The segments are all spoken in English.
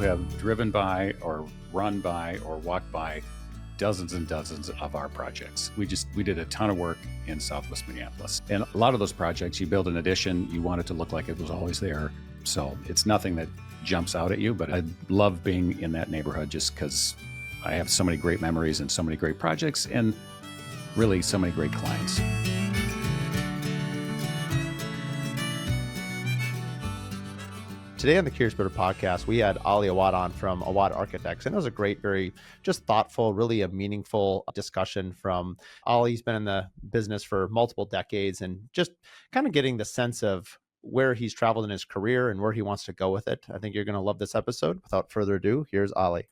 have driven by or run by or walked by dozens and dozens of our projects. We did a ton of work in Southwest Minneapolis. And a lot of those projects, you build an addition, you want it to look like it was always there. So it's nothing that jumps out at you, but I love being in that neighborhood just because I have so many great memories and so many great projects and really so many great clients. Today on the Curious Builder podcast, we had Ali Awad on from Awad Architects, and it was a great, very just thoughtful, really a meaningful discussion from Ali's been in the business for multiple decades and just kind of getting the sense of where he's traveled in his career and where he wants to go with it. I think you're going to love this episode. Without further ado, here's Ali.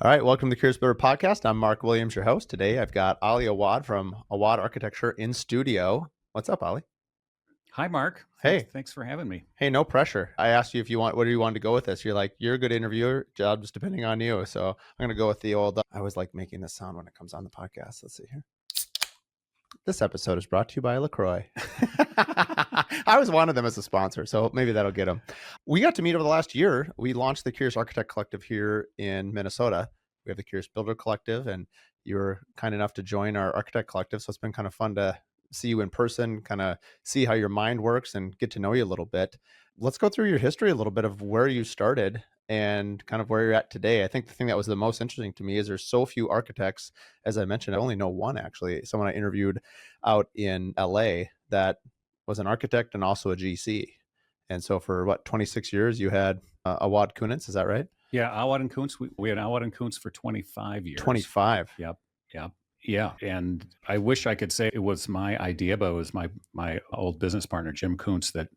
All right, welcome to the Curious Builder podcast. I'm Mark Williams, your host. Today, I've got Ali Awad from Awad Architecture in studio. What's up, Ali? Hi, Mark. Hey. Thanks for having me. Hey, no pressure. I asked you what do you want to go with this? You're like, you're a good interviewer. Job's depending on you. So I'm going to go with the old, I always like making this sound when it comes on the podcast. Let's see here. This episode is brought to you by LaCroix. I always wanted them as a sponsor, so maybe that'll get them. We got to meet over the last year. We launched the Curious Architect Collective here in Minnesota. We have the Curious Builder Collective, and you were kind enough to join our Architect Collective. So it's been kind of fun to see you in person, kind of see how your mind works and get to know you a little bit. Let's go through your history a little bit of where you started and kind of where you're at today. I think the thing that was the most interesting to me is there's so few architects. As I mentioned, I only know one actually, someone I interviewed out in LA that was an architect and also a GC. And so for 26 years, you had Awad Kunitz, is that right? Yeah, Awad and Kuntz. We had Awad and Kuntz for 25 years. 25. Yep. Yeah, and I wish I could say it was my idea, but it was my old business partner, Jim Kuntz, that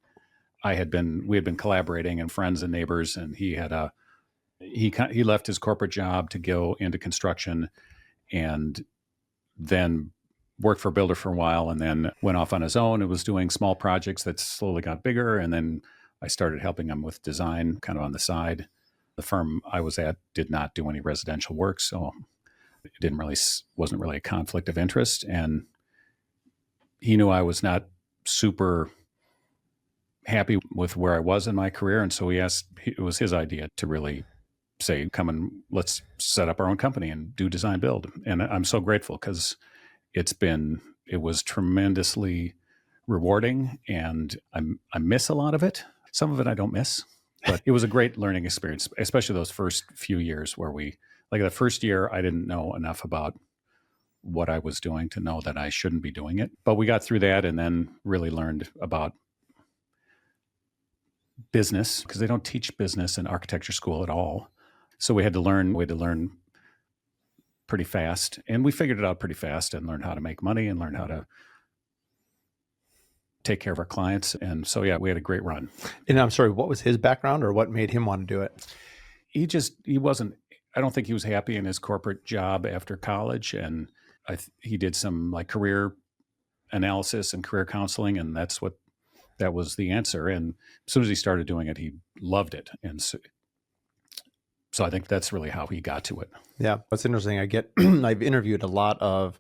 we had been collaborating and friends and neighbors, and he left his corporate job to go into construction and then worked for a builder for a while and then went off on his own and was doing small projects that slowly got bigger. And then I started helping him with design kind of on the side. The firm I was at did not do any residential work, so it wasn't really a conflict of interest. And he knew I was not super happy with where I was in my career. And so it was his idea to really say, come and let's set up our own company and do design build. And I'm so grateful because it was tremendously rewarding, and I miss a lot of it. Some of it I don't miss, but it was a great learning experience, especially those first few years where like the first year, I didn't know enough about what I was doing to know that I shouldn't be doing it. But we got through that and then really learned about business, because they don't teach business in architecture school at all. So we had to learn pretty fast. And we figured it out pretty fast and learned how to make money and learned how to take care of our clients. And so, yeah, we had a great run. And I'm sorry, what was his background or what made him want to do it? I don't think he was happy in his corporate job after college, and he did some like career analysis and career counseling, and that was the answer. And as soon as he started doing it, he loved it, and so I think that's really how he got to it. Yeah, what's interesting, I've interviewed a lot of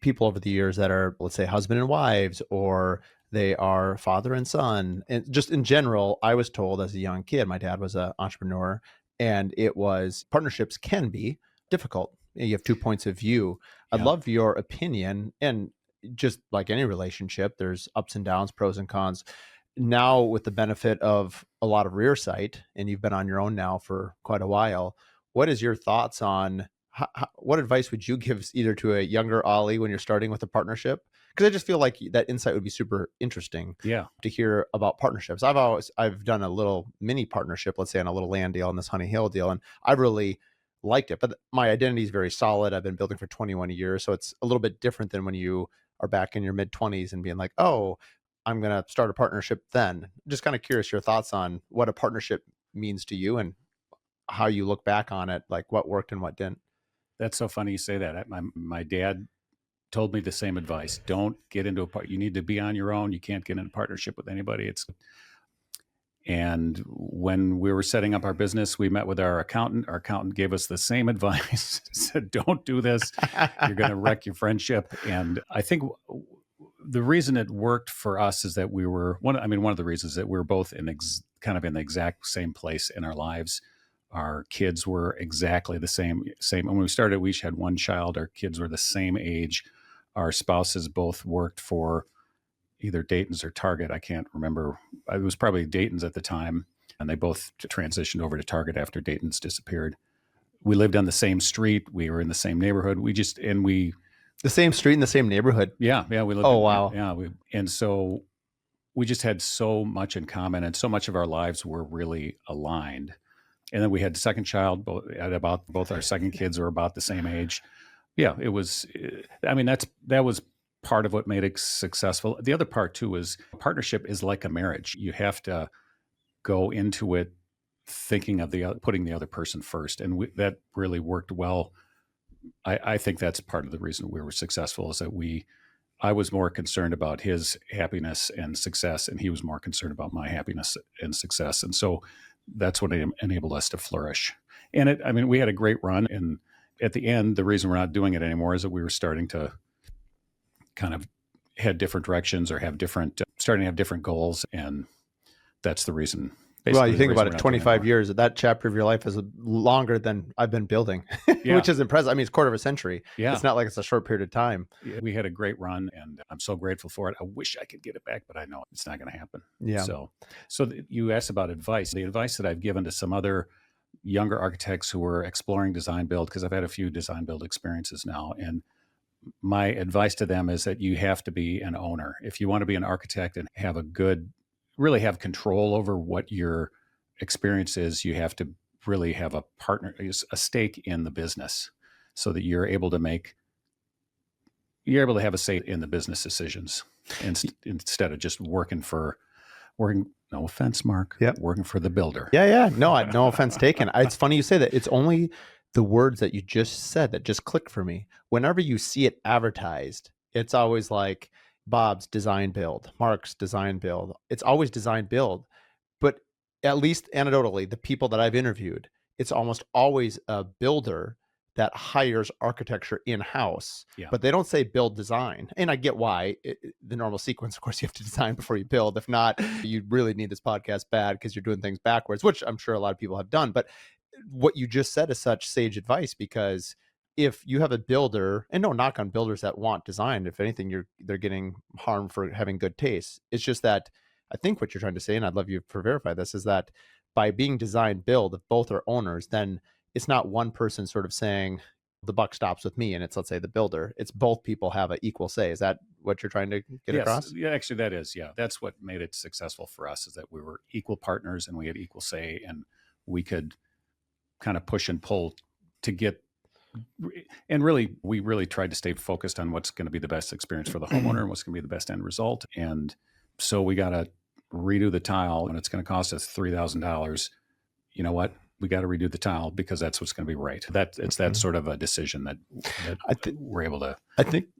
people over the years that are, let's say, husband and wives, or they are father and son, and just in general, I was told as a young kid, my dad was an entrepreneur. And partnerships can be difficult. You have 2 points of view. I'd love your opinion. And just like any relationship, there's ups and downs, pros and cons. Now, with the benefit of a lot of rear sight, and you've been on your own now for quite a while, what is your thoughts on what advice would you give either to a younger Ali when you're starting with a partnership? Because I just feel like that insight would be super interesting to hear about partnerships. I've done a little mini partnership, let's say on a little land deal on this Honey Hill deal, and I really liked it. But my identity is very solid. I've been building for 21 years. So it's a little bit different than when you are back in your mid 20s and being like, oh, I'm going to start a partnership then. Just kind of curious your thoughts on what a partnership means to you and how you look back on it, like what worked and what didn't. That's so funny you say that. My dad told me the same advice. Don't get into you need to be on your own. You can't get in a partnership with anybody. And when we were setting up our business, we met with our accountant. Our accountant gave us the same advice, said, don't do this. You're going to wreck your friendship. And I think the reason it worked for us is that we were one of the reasons is that we were both kind of in the exact same place in our lives. Our kids were exactly the same. When we started, we each had one child. Our kids were the same age. Our spouses both worked for either Dayton's or Target. I can't remember. It was probably Dayton's at the time, and they both transitioned over to Target after Dayton's disappeared. We lived on the same street. We were in the same neighborhood. The same street in the same neighborhood. Yeah, we lived. Oh, wow. And so we just had so much in common, and so much of our lives were really aligned. And then we had the second child. Both our second kids were about the same age. Yeah, it was. I mean, that was part of what made it successful. The other part too is partnership is like a marriage. You have to go into it thinking of putting the other person first, and that really worked well. I think that's part of the reason we were successful is that I was more concerned about his happiness and success, and he was more concerned about my happiness and success. And so that's what enabled us to flourish. And we had a great run. And at the end, the reason we're not doing it anymore is that we were starting to kind of head different directions or starting to have different goals. And that's the reason. Well, you think about it, 25 years, that chapter of your life is longer than I've been building, which is impressive. I mean, it's a quarter of a century. Yeah. It's not like it's a short period of time. We had a great run, and I'm so grateful for it. I wish I could get it back, but I know it's not going to happen. Yeah. So you asked about advice. The advice that I've given to some other younger architects who are exploring design build, because I've had a few design build experiences now, and my advice to them is that you have to be an owner. If you want to be an architect and really have control over what your experience is, you have to really have a partner, a stake in the business, so that you're able to have a say in the business decisions instead of just working. No offense, Mark. Yep. Working for the builder. Yeah. No offense taken. It's funny you say that. It's only the words that you just said that just click for me. Whenever you see it advertised, it's always like Bob's design build, Mark's design build. It's always design build. But at least anecdotally, the people that I've interviewed, it's almost always a builder that hires architecture in-house, but they don't say build design. And I get why. The normal sequence, of course, you have to design before you build. If not, you really need this podcast bad because you're doing things backwards, which I'm sure a lot of people have done. But what you just said is such sage advice, because if you have a builder, and no knock on builders that want design, if anything, they're getting harmed for having good taste. It's just that I think what you're trying to say, and I'd love you to verify this, is that by being design build, if both are owners, then it's not one person sort of saying the buck stops with me and it's, let's say, the builder. It's both people have an equal say. Is that what you're trying to get across? Yeah, actually that is. Yeah. That's what made it successful for us, is that we were equal partners and we had equal say, and we could kind of push and pull to get, and really, we really tried to stay focused on what's going to be the best experience for the homeowner and what's going to be the best end result. And so we got to redo the tile, and it's going to cost us $3,000. You know what? We got to redo the tile because that's what's going to be right. It's that sort of a decision that we're able to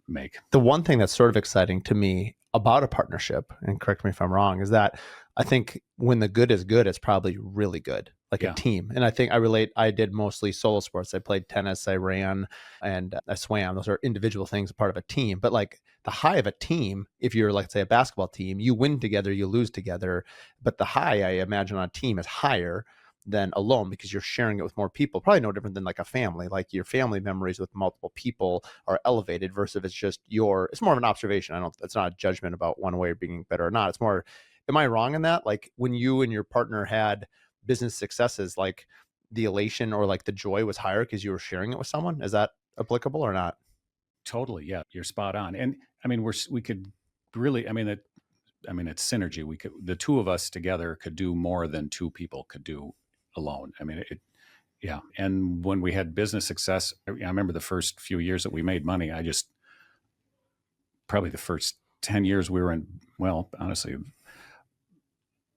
make. The one thing that's sort of exciting to me about a partnership, and correct me if I'm wrong, is that I think when the good is good, it's probably really good, like a team. And I think I did mostly solo sports. I played tennis, I ran, and I swam. Those are individual things, part of a team. But like the high of a team, if you're, like, say, a basketball team, you win together, you lose together. But the high, I imagine, on a team is higher than alone, because you're sharing it with more people. Probably no different than like a family. Like your family memories with multiple people are elevated versus if it's just it's more of an observation. It's not a judgment about one way being better or not. It's more, am I wrong in that? Like when you and your partner had business successes, like the elation or like the joy was higher because you were sharing it with someone. Is that applicable or not? Totally. Yeah. You're spot on. And I mean, we could really, it's synergy. The two of us together could do more than two people could do alone. And when we had business success, I remember the first few years that we made money, probably the first 10 years we were in, well, honestly,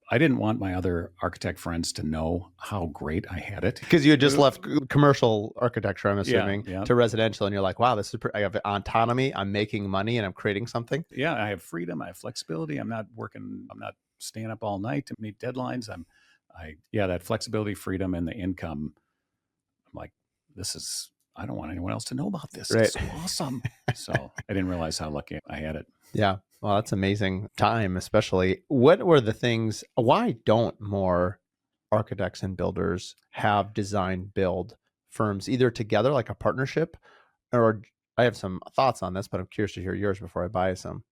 I didn't want my other architect friends to know how great I had it. Because you had just left commercial architecture, I'm assuming, to residential, and you're like, wow, I have autonomy, I'm making money, and I'm creating something. Yeah, I have freedom, I have flexibility. I'm not staying up all night to meet deadlines. That flexibility, freedom, and the income. I'm like, I don't want anyone else to know about this. Right. It's so awesome. So I didn't realize how lucky I had it. Yeah. Well, that's amazing time, especially. What were the things, why don't more architects and builders have design build firms either together, like a partnership, or I have some thoughts on this, but I'm curious to hear yours before I buy some.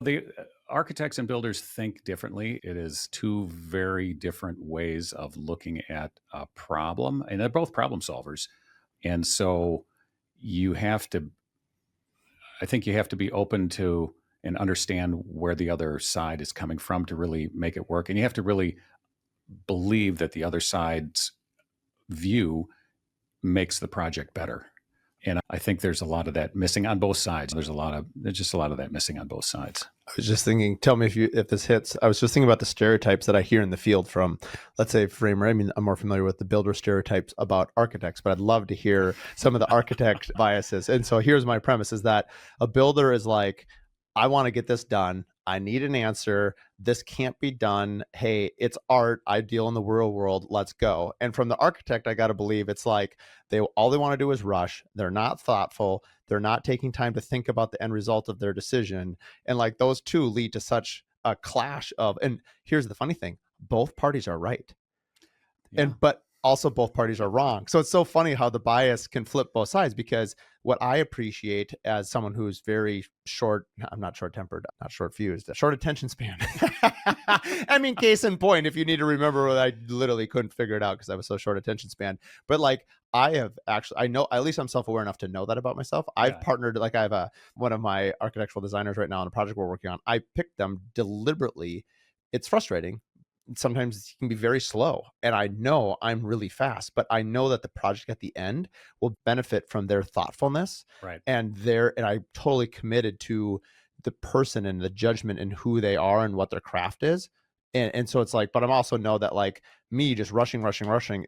The architects and builders think differently. It is two very different ways of looking at a problem, and they're both problem solvers. And so you have to, I think you have to be open to and understand where the other side is coming from to really make it work. And you have to really believe that the other side's view makes the project better. And I think there's a lot of that missing on both sides. There's just a lot of that missing on both sides. I was just thinking, tell me if this hits. I was just thinking about the stereotypes that I hear in the field from, let's say, framer. I mean, I'm more familiar with the builder stereotypes about architects, but I'd love to hear some of the architect biases. And so here's my premise is that a builder is like, I want to get this done. I need an answer. This can't be done. Hey, it's art. I deal in the real world. Let's go. And from the architect, I got to believe it's like all they want to do is rush. They're not thoughtful. They're not taking time to think about the end result of their decision. And like those two lead to such a clash of, and here's the funny thing, both parties are right. Yeah. But also both parties are wrong. So it's so funny how the bias can flip both sides, because what I appreciate as someone who's very short, I'm not short tempered, not short fused, short attention span. I mean, case in point, if you need to remember what I literally couldn't figure it out because I was so short attention span. But like I know, at least I'm self-aware enough to know that about myself. I've partnered, like I have one of my architectural designers right now on a project we're working on. I picked them deliberately. It's frustrating. Sometimes it can be very slow, and I know I'm really fast, but I know that the project at the end will benefit from their thoughtfulness, Right. and I'm totally committed to the person and the judgment and who they are and what their craft is. And so it's like, but I'm also know that like me just rushing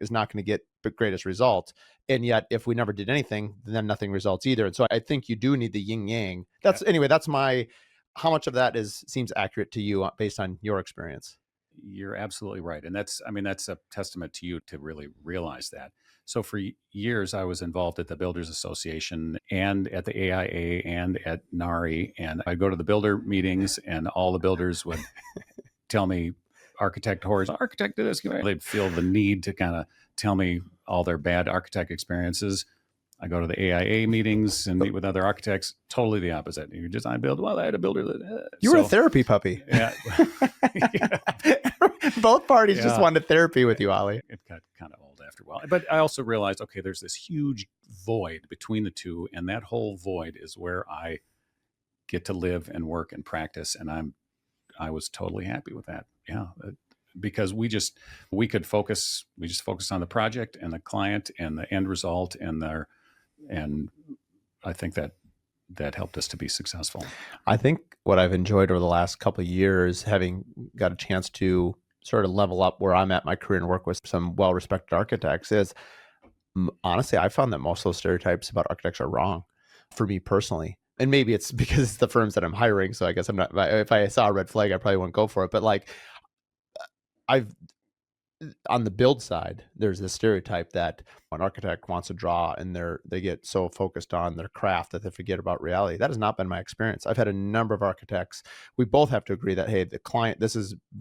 is not going to get the greatest result. And yet if we never did anything, then nothing results either. And so I think you do need the yin yang. Anyway, that's my, how much of that seems accurate to you based on your experience? You're absolutely right. And that's a testament to you to really realize that. So for years, I was involved at the Builders Association and at the AIA and at NARI. And I'd go to the builder meetings, and all the builders would tell me, architect horrors, architect did this. They'd feel the need to kind of tell me all their bad architect experiences. I go to the AIA meetings and meet with other architects. Totally the opposite. You design build. Well, I had a builder that. You were a therapy puppy. Yeah. Both parties just wanted therapy with you, Ali. It got kind of old after a while. But I also realized, okay, there's this huge void between the two, and that whole void is where I get to live and work and practice. And I was totally happy with that. Yeah. Because we just focus on the project and the client and the end result and I think that helped us to be successful. I think what I've enjoyed over the last couple of years, having got a chance to sort of level up where I'm at my career and work with some well-respected architects, is honestly, I found that most of those stereotypes about architects are wrong for me personally. And maybe it's because it's the firms that I'm hiring. So I guess I'm not, if I saw a red flag, I probably wouldn't go for it. But like I've, on the build side, there's this stereotype that an architect wants to draw and they get so focused on their craft that they forget about reality. That has not been my experience. I've had a number of architects. We both have to agree that, hey, the client,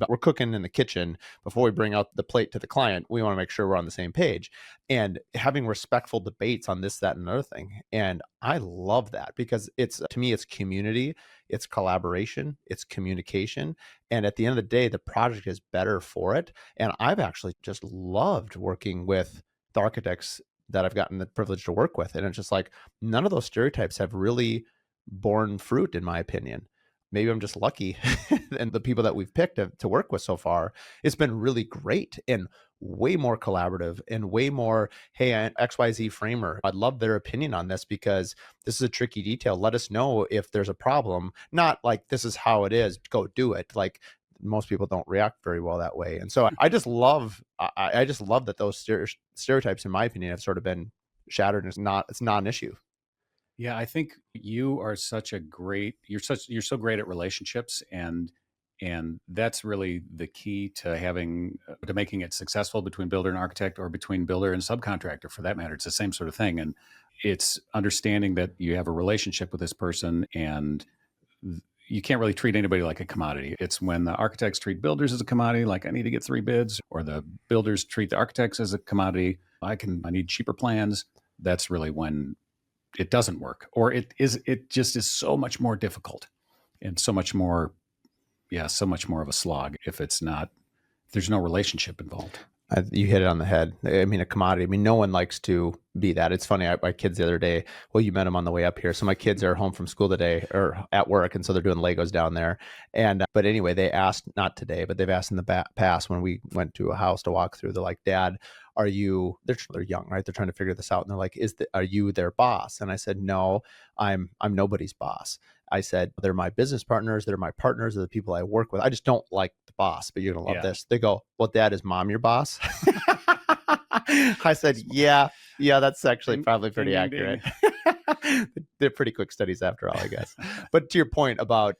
we're cooking in the kitchen before we bring out the plate to the client. We want to make sure we're on the same page and having respectful debates on this, that, and another thing. And I love that because to me, it's community, it's collaboration, it's communication. And at the end of the day, the project is better for it. And I've actually just loved working with the architects that I've gotten the privilege to work with. And it's just like, none of those stereotypes have really borne fruit, in my opinion. Maybe I'm just lucky. And the people that we've picked to work with so far, it's been really great and way more collaborative and way more, hey, XYZ framer, I'd love their opinion on this because this is a tricky detail. Let us know if there's a problem. Not like this is how it is, go do it. Like most people don't react very well that way. And so I just love that those stereotypes, in my opinion, have sort of been shattered, and it's not an issue. Yeah, I think you are you're so great at relationships, and that's really the key to making it successful between builder and architect, or between builder and subcontractor for that matter. It's the same sort of thing. And it's understanding that you have a relationship with this person, and you can't really treat anybody like a commodity. It's when the architects treat builders as a commodity, like I need to get 3 bids, or the builders treat the architects as a commodity. I need cheaper plans. That's really when it doesn't work, or it just is so much more difficult and so much more of a slog if there's no relationship involved. You hit it on the head. I mean, a commodity. I mean, no one likes to be that. It's funny. My kids the other day, well, you met them on the way up here. So my kids are home from school today or at work. And so they're doing Legos down there. And, but anyway, they asked, not today, but they've asked in the past when we went to a house to walk through, they're like, Dad, they're young, right? They're trying to figure this out. And they're like, are you their boss? And I said, no, I'm nobody's boss. I said, they're my business partners. They're my partners. They're the people I work with. I just don't like the boss, but you're going to love this. They go, well, Dad, is Mom your boss? I said, yeah, that's actually probably pretty accurate. They're pretty quick studies after all, I guess. But to your point about,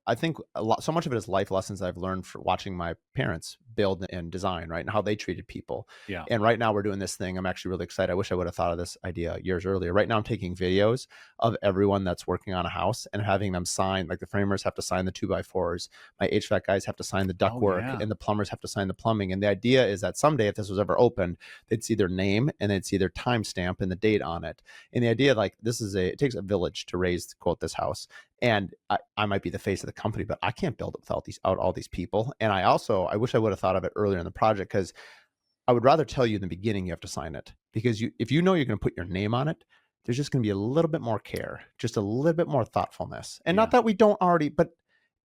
I think so much of it is life lessons I've learned for watching my parents build and design, right? And how they treated people. Yeah. And right now we're doing this thing. I'm actually really excited. I wish I would have thought of this idea years earlier. Right now I'm taking videos of everyone that's working on a house and having them sign, like the framers have to sign the 2x4s. My HVAC guys have to sign the ductwork and the plumbers have to sign the plumbing. And the idea is that someday if this was ever opened, they'd see their name and they'd see their timestamp and the date on it. And the idea, like, it takes a village to raise, quote, this house. And I might be the face of the company, but I can't build it without all these people. And I wish I would have thought of it earlier in the project, because I would rather tell you in the beginning you have to sign it, because if you know you're going to put your name on it, there's just going to be a little bit more care, just a little bit more thoughtfulness. And not that we don't already, but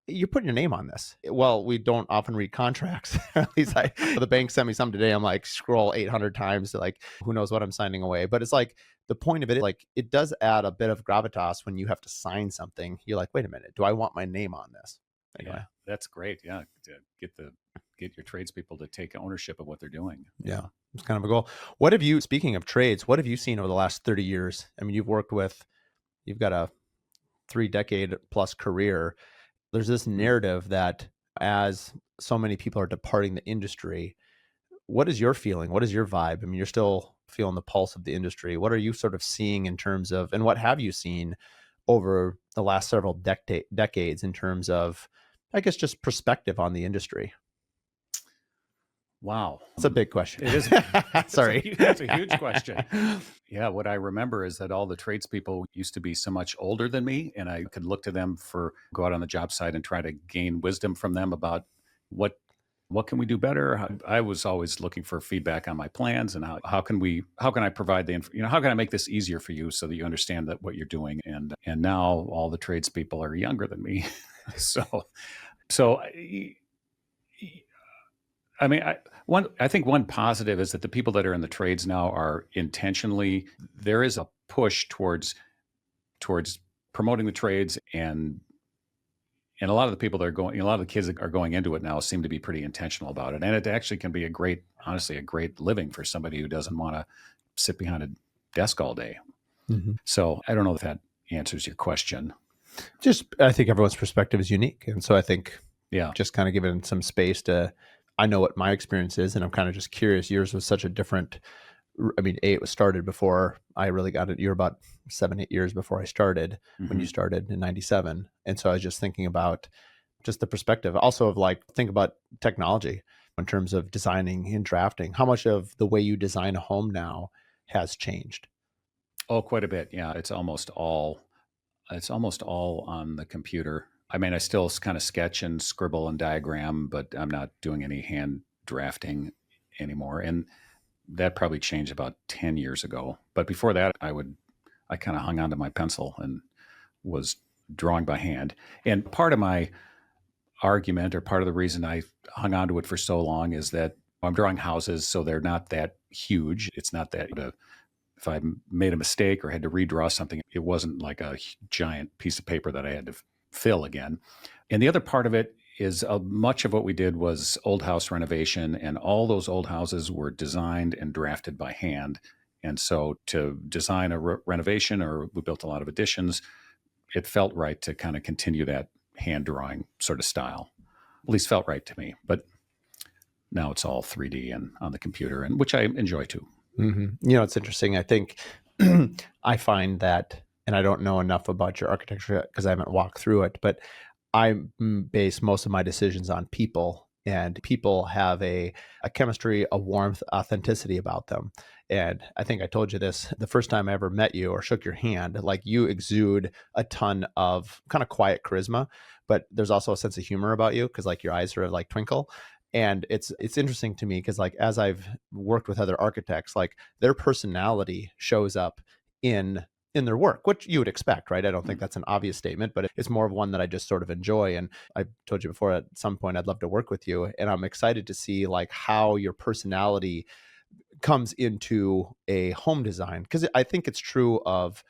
you're putting your name on this. Well, we don't often read contracts. At least the bank sent me some today. I'm like, scroll 800 times to like, who knows what I'm signing away. But it's like, the point of it, like, it does add a bit of gravitas when you have to sign something. You're like, wait a minute, do I want my name on this? Anyway. Yeah, that's great. Yeah, to get your tradespeople to take ownership of what they're doing. Yeah, it's kind of a goal. Speaking of trades, what have you seen over the last 30 years? I mean, you've got a 3-decade plus career. There's this narrative that as so many people are departing the industry, what is your feeling? What is your vibe? I mean, you're still feeling the pulse of the industry. What are you sort of seeing in terms of, and what have you seen over the last several decades in terms of, I guess, just perspective on the industry? Wow. It's a big question. It is. Sorry. That's a huge question. Yeah. What I remember is that all the tradespeople used to be so much older than me, and I could look to them go out on the job site and try to gain wisdom from them about what can we do better? I was always looking for feedback on my plans and how can I provide how can I make this easier for you so that you understand that what you're doing? And now all the tradespeople are younger than me. So I mean, I think one positive is that the people that are in the trades now are intentionally, there is a push towards promoting the trades, and a lot of the people that are going, a lot of the kids that are going into it now seem to be pretty intentional about it. And it actually can be honestly, a great living for somebody who doesn't want to sit behind a desk all day. Mm-hmm. So I don't know if that answers your question. I think everyone's perspective is unique. And so I think, just kind of giving some space I know what my experience is, and I'm kind of just curious. Yours was such a different, I mean, it was started before I really got it. You're about 7-8 years before I started, when you started in 97. And so I was just thinking about just the perspective also of, like, think about technology in terms of designing and drafting. How much of the way you design a home now has changed? Oh, quite a bit. Yeah. It's almost all on the computer. I mean, I still kind of sketch and scribble and diagram, but I'm not doing any hand drafting anymore. And that probably changed about 10 years ago. But before that, I kind of hung onto my pencil and was drawing by hand. And part of my argument, or part of the reason I hung onto it for so long, is that I'm drawing houses, so they're not that huge. It's not that if I made a mistake or had to redraw something, it wasn't like a giant piece of paper that I had to fill again. And the other part of it is much of what we did was old house renovation, and all those old houses were designed and drafted by hand. And so to design a renovation, or we built a lot of additions, it felt right to kind of continue that hand drawing sort of style. At least felt right to me. But now it's all 3D and on the computer, and which I enjoy too. Mm-hmm. It's interesting. I think I find that and I don't know enough about your architecture because I haven't walked through it, but I base most of my decisions on people, and people have a chemistry, a warmth, authenticity about them. And I think I told you this the first time I ever met you or shook your hand. Like, you exude a ton of kind of quiet charisma, but there's also a sense of humor about you because like your eyes sort of like twinkle. And it's interesting to me because like as I've worked with other architects, like their personality shows up in their work, which you would expect, right? I don't think that's an obvious statement, but it's more of one that I just sort of enjoy. And I told you before, at some point I'd love to work with you, and I'm excited to see like how your personality comes into a home design, because I think it's true of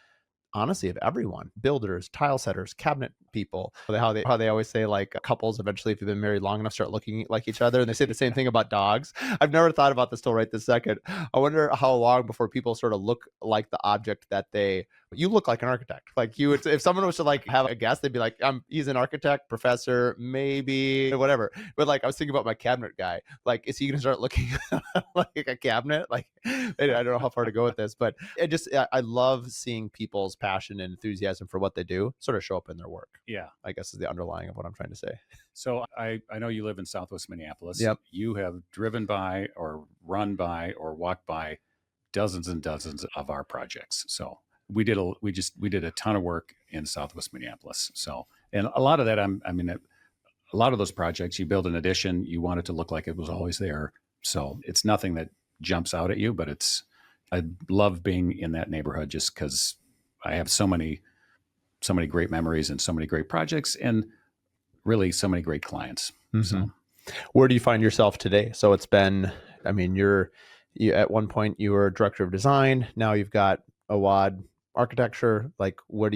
honestly of everyone: builders, tile setters, cabinet people. How they always say like couples eventually, if you've been married long enough, start looking like each other, and they say the same thing about dogs. I've never thought about this till right this second. I wonder how long before people sort of look like the object that they you look like an architect. Like you would, if someone was to like have a guess, they'd be like, he's an architect, professor, maybe whatever. But like I was thinking about my cabinet guy. Like, is he gonna start looking like a cabinet? Like, I don't know how far to go with this, but I love seeing people's passion and enthusiasm for what they do sort of show up in their work. Yeah. I guess is the underlying of what I'm trying to say. So I know you live in Southwest Minneapolis. Yep. You have driven by or run by or walked by dozens and dozens of our projects. So we did a ton of work in Southwest Minneapolis. So, and a lot of that, a lot of those projects, you build an addition, you want it to look like it was always there. So it's nothing that jumps out at you, but I love being in that neighborhood just because I have so many great memories and so many great projects and really so many great clients. Mm-hmm. So where do you find yourself today? So it's been, I mean, you at one point you were director of design. Now you've got Awad Architecture. Like, what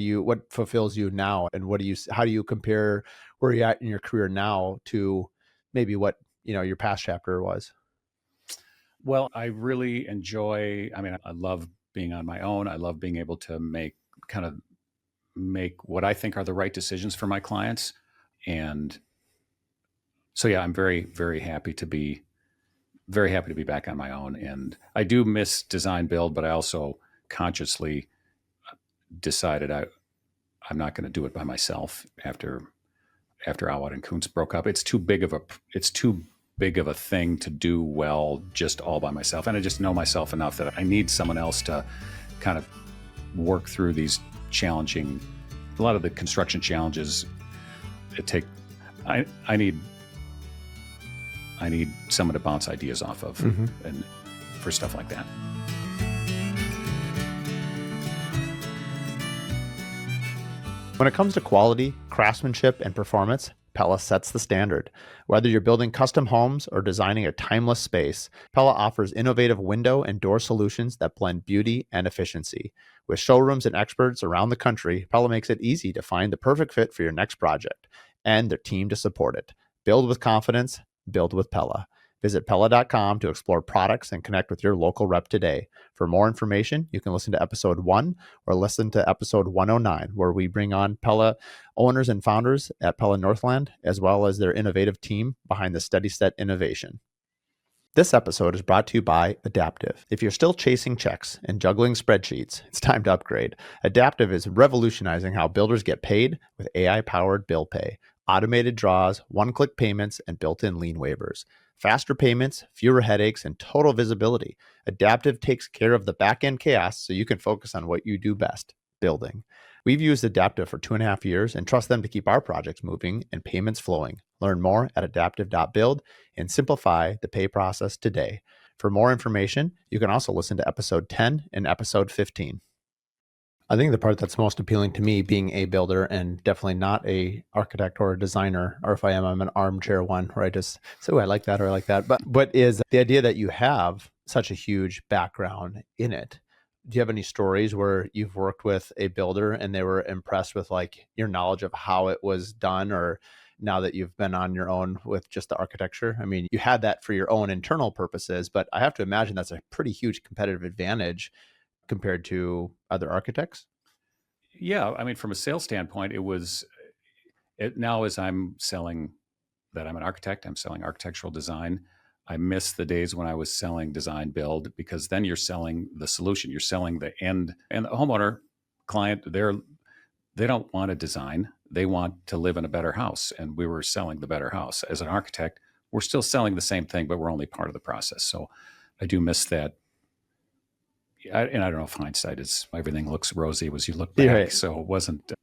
fulfills you now, and how do you compare where you're at in your career now to maybe what your past chapter was? Well, I really enjoy, I love being on my own. I love being able to make what I think are the right decisions for my clients. And so, yeah, I'm very, very happy to be back on my own. And I do miss design build, but I also consciously decided I'm not going to do it by myself after Awad and Kuntz broke up. It's too big of a thing to do well just all by myself. And I just know myself enough that I need someone else to kind of work through these challenging, a lot of the construction challenges. I need someone to bounce ideas off of, and for stuff like that. When it comes to quality, craftsmanship, and performance, Pella sets the standard. Whether you're building custom homes or designing a timeless space, Pella offers innovative window and door solutions that blend beauty and efficiency. With showrooms and experts around the country, Pella makes it easy to find the perfect fit for your next project and their team to support it. Build with confidence, build with Pella. Visit Pella.com to explore products and connect with your local rep today. For more information, you can listen to episode 1 or listen to episode 109, where we bring on Pella owners and founders at Pella Northland, as well as their innovative team behind the Steady Set innovation. This episode is brought to you by Adaptive. If you're still chasing checks and juggling spreadsheets, it's time to upgrade. Adaptive is revolutionizing how builders get paid with AI-powered bill pay, automated draws, one-click payments, and built-in lien waivers. Faster payments, fewer headaches, and total visibility. Adaptive takes care of the back-end chaos so you can focus on what you do best, building. We've used Adaptive for 2.5 years and trust them to keep our projects moving and payments flowing. Learn more at adaptive.build and simplify the pay process today. For more information, you can also listen to episode 10 and episode 15. I think the part that's most appealing to me, being a builder and definitely not a architect or a designer, or if I am, I'm an armchair one where I just say, oh, I like that or I like that. But is the idea that you have such a huge background in it. Do you have any stories where you've worked with a builder and they were impressed with like your knowledge of how it was done, or now that you've been on your own with just the architecture? I mean, you had that for your own internal purposes, but I have to imagine that's a pretty huge competitive advantage compared to other architects. Yeah, from a sales standpoint, now as I'm selling that I'm an architect, I'm selling architectural design. I miss the days when I was selling design build, because then you're selling the solution, you're selling the end, and the homeowner client, they don't want to design. They want to live in a better house. And we were selling the better house. As an architect, we're still selling the same thing, but we're only part of the process. So I do miss that. And I don't know if hindsight is everything looks rosy as you look back. Right. So it wasn't,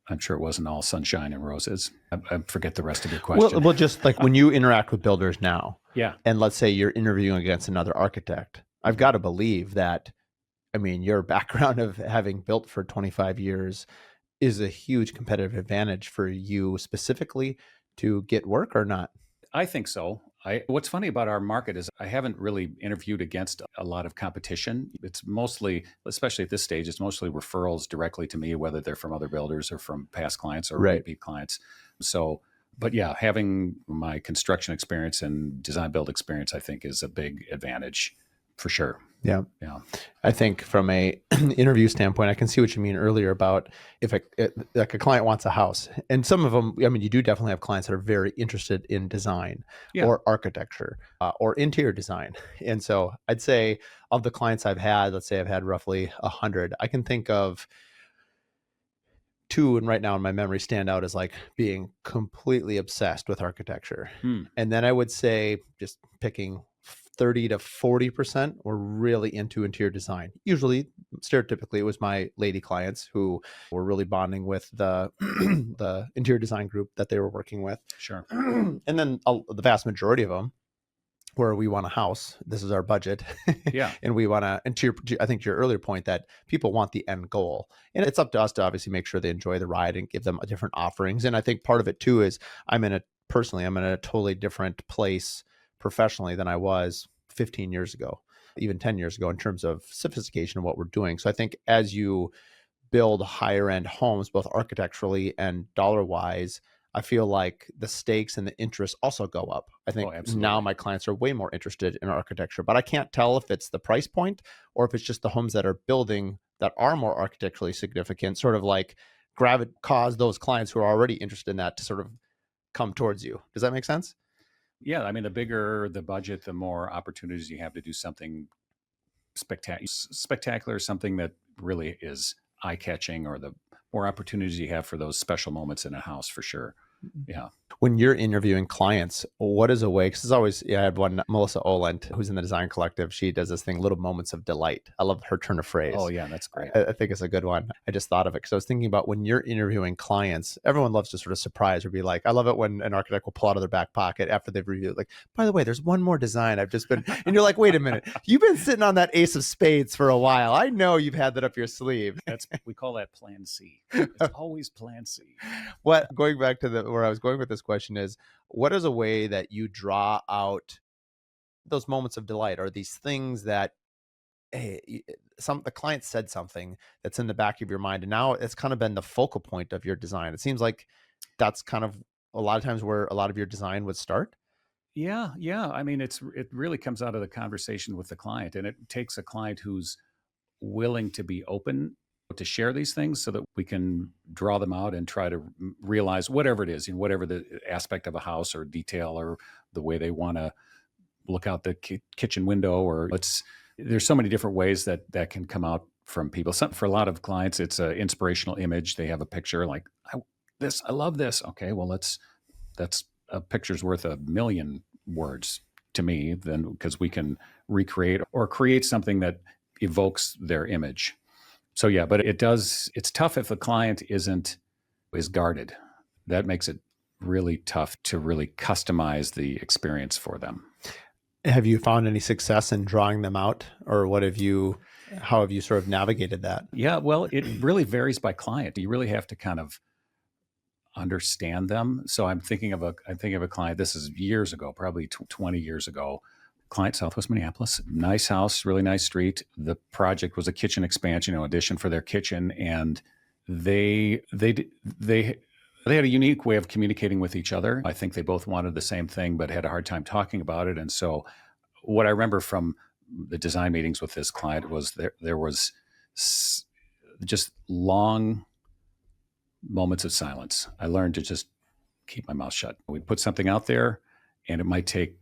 I'm sure it wasn't all sunshine and roses. I forget the rest of your question. Well, just like when you interact with builders now, Yeah. and let's say you're interviewing against another architect, I've got to believe that, I mean, your background of having built for 25 years is a huge competitive advantage for you specifically to get work or not? I think so. What's funny about our market is I haven't really interviewed against a lot of competition. It's mostly, especially at this stage, it's mostly referrals directly to me, whether they're from other builders or from past clients or Right. repeat clients. So, but yeah, having my construction experience and design build experience, I think, is a big advantage for sure. Yeah. Yeah. I think from a interview standpoint, I can see what you mean earlier about if like a client wants a house, and some of them, I mean, you do definitely have clients that are very interested in design Yeah. or architecture or interior design. And so I'd say of the clients I've had, let's say I've had roughly 100, I can think of two, and right now in my memory stand out as like being completely obsessed with architecture. Hmm. And then I would say, just picking 30 to 40% were really into interior design. Usually, stereotypically, it was my lady clients who were really bonding with the the interior design group that they were working with. Sure. And then the vast majority of them, where we want a house, this is our budget. Yeah. And we want to, and I think to your earlier point, that people want the end goal, and it's up to us to obviously make sure they enjoy the ride and give them different offerings. And I think part of it too is I'm in a totally different place professionally than I was 15 years ago, even 10 years ago, in terms of sophistication of what we're doing. So I think as you build higher end homes, both architecturally and dollar wise, I feel like the stakes and the interest also go up. I think now my clients are way more interested in architecture, but I can't tell if it's the price point or if it's just the homes that are building that are more architecturally significant, sort of like cause those clients who are already interested in that to sort of come towards you. Does that make sense? Yeah. I mean, the bigger the budget, the more opportunities you have to do something spectacular, something that really is eye catching, or the more opportunities you have for those special moments in a house, for sure. Yeah. When you're interviewing clients, what is a way? Because it's always, I had one, Melissa Olent, who's in the design collective. She does this thing, little moments of delight. I love her turn of phrase. Oh yeah, that's great. I think it's a good one. I just thought of it because I was thinking about when you're interviewing clients, everyone loves to sort of surprise or be like, I love it when an architect will pull out of their back pocket after they've reviewed, like, by the way, there's one more design I've just been, and you're like, wait a minute, you've been sitting on that ace of spades for a while. I know you've had that up your sleeve. We call that plan C. It's always plan C. What, going back to where I was going with this question is, what is a way that you draw out those moments of delight, or these things that, hey, the client said something that's in the back of your mind, and now it's kind of been the focal point of your design? It seems like that's kind of a lot of times where a lot of your design would start. Yeah. I mean, it really comes out of the conversation with the client, and it takes a client who's willing to be open to share these things so that we can draw them out and try to realize whatever it is, whatever the aspect of a house or detail or the way they want to look out the kitchen window, or there's so many different ways that can come out from people. For a lot of clients, it's an inspirational image. They have a picture like, I love this. Okay, well, that's a picture's worth a million words to me, then, because we can recreate or create something that evokes their image. So yeah, but it's tough if a client is guarded. That makes it really tough to really customize the experience for them. Have you found any success in drawing them out, or how have you sort of navigated that? Yeah, well, it really varies by client. You really have to kind of understand them. So I'm thinking of a client. This is years ago, probably 20 years ago. Client, Southwest Minneapolis, nice house, really nice street. The project was a kitchen expansion, addition for their kitchen, and they had a unique way of communicating with each other. I think they both wanted the same thing, but had a hard time talking about it. And so, what I remember from the design meetings with this client was there was just long moments of silence. I learned to just keep my mouth shut. We put something out there, and it might take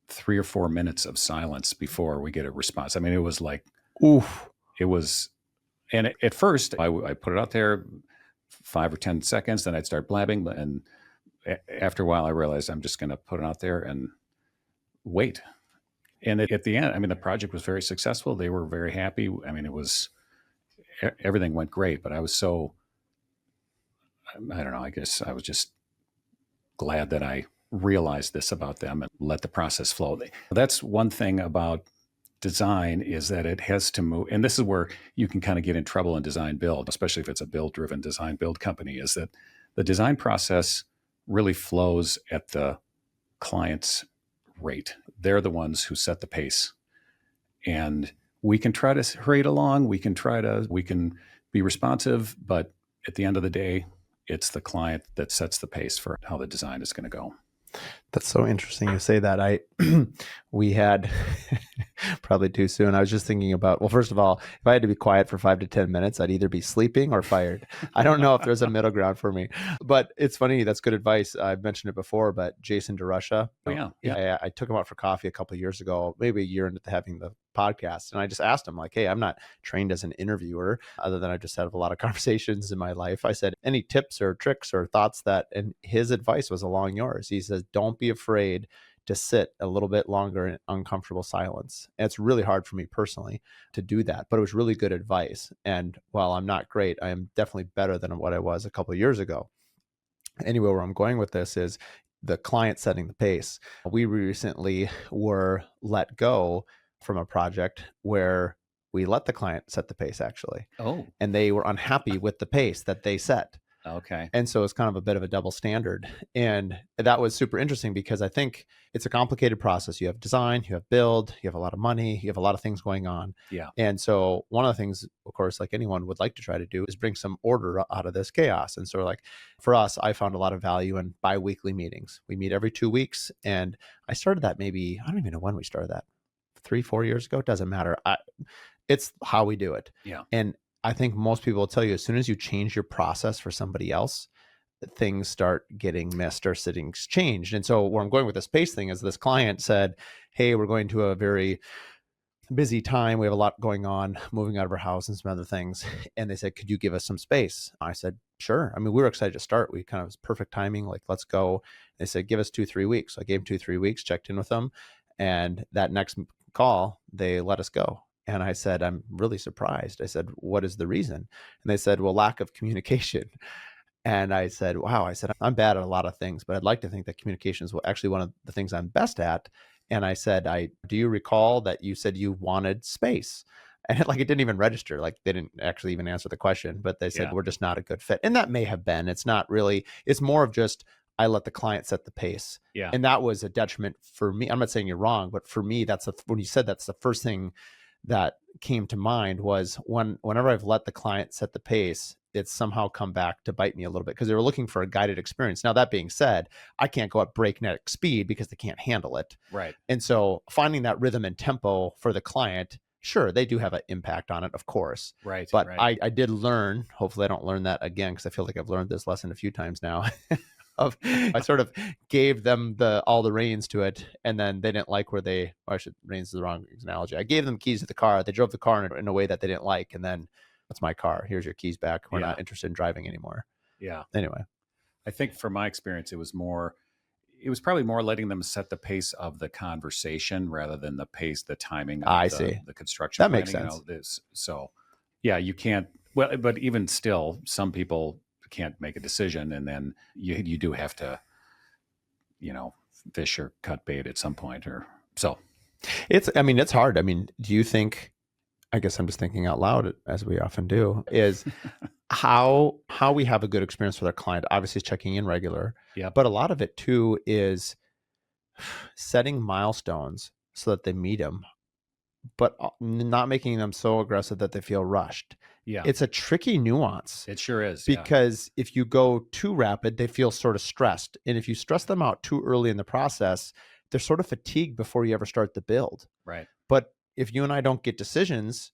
3 or 4 minutes of silence before we get a response. I mean, it was like, oof. It was And at first, I put it out there 5 or 10 seconds, then I'd start blabbing. And after a while, I realized I'm just going to put it out there and wait. And at the end, I mean, the project was very successful. They were very happy. I mean, everything went great, but I was so, I don't know, I guess I was just glad that I realized this about them and let the process flow. That's one thing about design, is that it has to move. And this is where you can kind of get in trouble in design build, especially if it's a build driven design build company, is that the design process really flows at the client's rate. They're the ones who set the pace. And we can try to hurry it along. We can be responsive, but at the end of the day, it's the client that sets the pace for how the design is going to go. That's so interesting you say that. We had probably too soon. I was just thinking about, well, first of all, if I had to be quiet for 5 to 10 minutes, I'd either be sleeping or fired. I don't know if there's a middle ground for me, but it's funny. That's good advice. I've mentioned it before, but Jason DeRusha, Oh, yeah. I took him out for coffee a couple of years ago, maybe a year into having the podcast. And I just asked him, like, hey, I'm not trained as an interviewer, other than I just had a lot of conversations in my life. I said, any tips or tricks or thoughts and his advice was along yours. He says, don't be afraid to sit a little bit longer in uncomfortable silence. And it's really hard for me personally to do that, but it was really good advice. And while I'm not great, I am definitely better than what I was a couple of years ago. Anyway, where I'm going with this is the client setting the pace. We recently were let go from a project where we let the client set the pace, actually. Oh, And they were unhappy with the pace that they set. okay. And so it's kind of a bit of a double standard. And that was super interesting because I think it's a complicated process. You have design, you have build, you have a lot of money, you have a lot of things going on. Yeah. And so one of the things, of course, like anyone would like to try to do is bring some order out of this chaos. And so like for us, I found a lot of value in bi-weekly meetings. We meet every 2 weeks. And I started that maybe, I don't even know when we started that, 3-4 years ago. It doesn't matter. It's how we do it. Yeah. And I think most people will tell you, as soon as you change your process for somebody else, things start getting missed or things changed. And so where I'm going with this pace thing is this client said, hey, we're going to a very busy time. We have a lot going on, moving out of our house and some other things. And they said, could you give us some space? I said, sure. I mean, we were excited to start. We kind of, it was perfect timing. Like, let's go. They said, give us 2-3 weeks. So I gave them 2-3 weeks, checked in with them. And that next call, they let us go. And I said, I'm really surprised. I said, what is the reason? And they said, well, lack of communication. And I said, wow, I said, I'm bad at a lot of things, but I'd like to think that communication is actually one of the things I'm best at. And I said, do you recall that you said you wanted space? And it didn't even register. Like, they didn't actually even answer the question, but they said, Yeah. we're just not a good fit. And that may have been, it's not really, it's more of just, I let the client set the pace. Yeah. And that was a detriment for me. I'm not saying you're wrong, but for me, when you said that's the first thing that came to mind was whenever I've let the client set the pace, it's somehow come back to bite me a little bit because they were looking for a guided experience. Now, that being said, I can't go at breakneck speed because they can't handle it. Right. And so finding that rhythm and tempo for the client, sure, they do have an impact on it, of course. Right. But right. I did learn, hopefully I don't learn that again, because I feel like I've learned this lesson a few times now. I sort of gave them all the reins to it, and then they didn't like reins is the wrong analogy. I gave them keys to the car. They drove the car in a way that they didn't like, and then that's my car. Here's your keys back. We're not interested in driving anymore. Yeah. Anyway, I think from my experience, it was probably more letting them set the pace of the conversation rather than the timing of the construction. That makes sense. So yeah, you can't, well, but even still, some people can't make a decision, and then you do have to, fish or cut bait at some point, or so. It's hard. I mean, do you think, I guess I'm just thinking out loud, as we often do, is how we have a good experience with our client, obviously checking in regular. Yeah. But a lot of it too is setting milestones so that they meet them, but not making them so aggressive that they feel rushed. Yeah. It's a tricky nuance. It sure is. Because if you go too rapid, they feel sort of stressed. And if you stress them out too early in the process, they're sort of fatigued before you ever start the build. Right. But if you and I don't get decisions,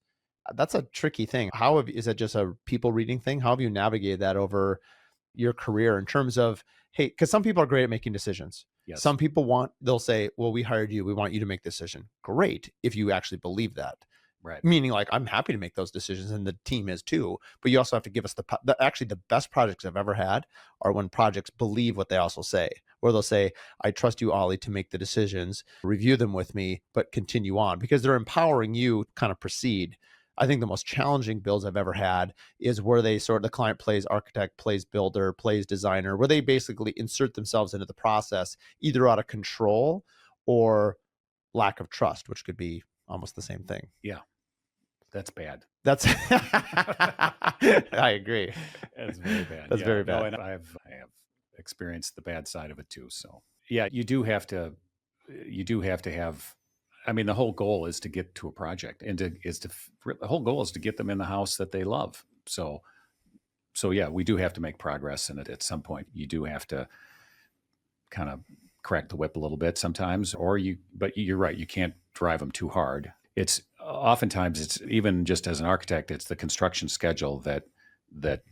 that's a tricky thing. Is it just a people reading thing? How have you navigated that over your career in terms of, hey, because some people are great at making decisions. Yes. Some people they'll say, well, we hired you. We want you to make the decision. Great. If you actually believe that. Right. Meaning like I'm happy to make those decisions and the team is too, but you also have to give us actually the best projects I've ever had are when projects believe what they also say, where they'll say, I trust you, Ollie, to make the decisions, review them with me, but continue on, because they're empowering you to kind of proceed. I think the most challenging builds I've ever had is where they sort of, the client plays architect, plays builder, plays designer, where they basically insert themselves into the process, either out of control or lack of trust, which could be almost the same thing. Yeah. That's bad. That's I agree. That's very bad. That's very No, bad. and I have experienced the bad side of it too. So yeah, you do have to have. I mean, the whole goal is to get to a project, and the whole goal is to get them in the house that they love. So yeah, we do have to make progress, and at some point, you do have to kind of crack the whip a little bit sometimes, but you're right, you can't drive them too hard. It's oftentimes, it's even just as an architect, it's the construction schedule that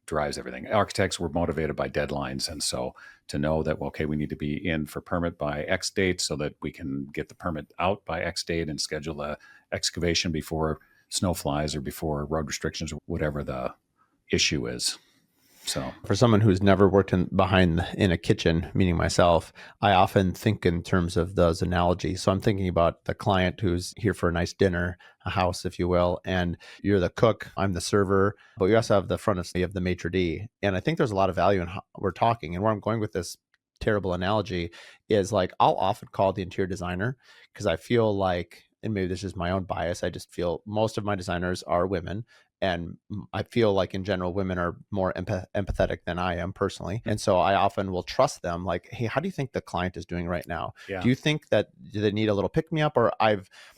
drives everything. Architects were motivated by deadlines, and so to know that, well, okay, we need to be in for permit by X date so that we can get the permit out by X date and schedule a excavation before snow flies or before road restrictions or whatever the issue is. So for someone who's never worked in a kitchen, meaning myself, I often think in terms of those analogies. So I'm thinking about the client who's here for a nice dinner, a house, if you will, and you're the cook, I'm the server, but you also have the front of the maitre d'. And I think there's a lot of value in how we're talking. And where I'm going with this terrible analogy is like I'll often call the interior designer because I feel like, and maybe this is my own bias, I just feel most of my designers are women. And I feel like in general, women are more empathetic than I am personally. And so I often will trust them like, hey, how do you think the client is doing right now? yeah, Do you think that do they need a little pick me up? Or